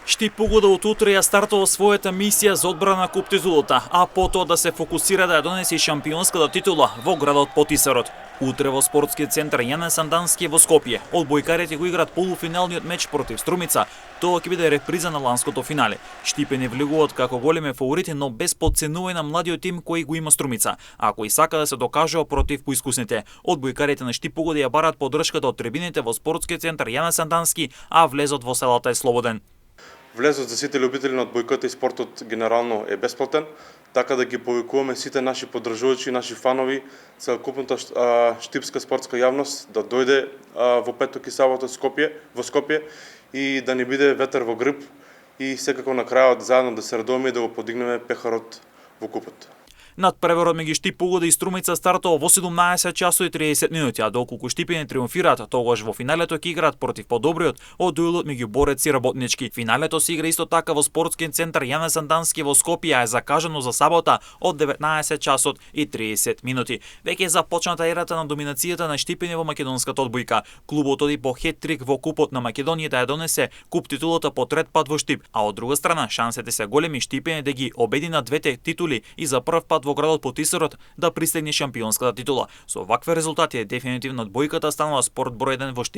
Штип Погода од утре ја стартува својата мисија за одбрана на куп титулата, а потоа да се фокусира да ја донесе шампионската титула во градот Потисарот. Утре во спортскиот центар Јане Сандански во Скопје, одбојкарите го играат полуфиналниот меч против Струмица. Тоа ќе биде реприза на ланското финале. Штипе не влегуваат како големи фаворити, но без потценување на младиот тим кој го има Струмица, ако и сака да се докажува против поискусните. Одбојкарите на Штип Погода ја бараат поддршката од трибините во спортскиот центар Јане Сандански, а влезот во селата е слободен. Влезот за сите љубители на одбојката и спортот генерално е бесплатен, така да ги повикуваме сите наши поддржувачи, наши фанови, целокупната штипска спортска јавност да дојде во петок и сабота во Скопје и да ни биде ветер во грб и секако на крајот заедно да се радуваме и да го подигнеме пехарот во купот. Надпреварот меѓу Штип Погода и Струмица стартува во 17 часот и 30 минути, а доколку штипени триумфираат, тогаш во финалето ќе играат против подобриот од дуелот меѓу Борец и Работнички. Финалето се игра исто така во спортскиот центар Јане Сандански во Скопје, а е закажано за сабота од 19 часот и 30 минути. Веќе е започната ерата на доминацијата на штипени во македонската одбојка. Клубот оди по хет-трик во купот на Македонија да ја донесе куп титулата по трет пат во Штип, а од друга страна шансите се големи штипени да ги обеди на двете титули и за прв пат во градот Потисарот да пристигне шампионската титула. Со вакви резултати е дефинитивно одбојката станува спорт број 1 во Штип.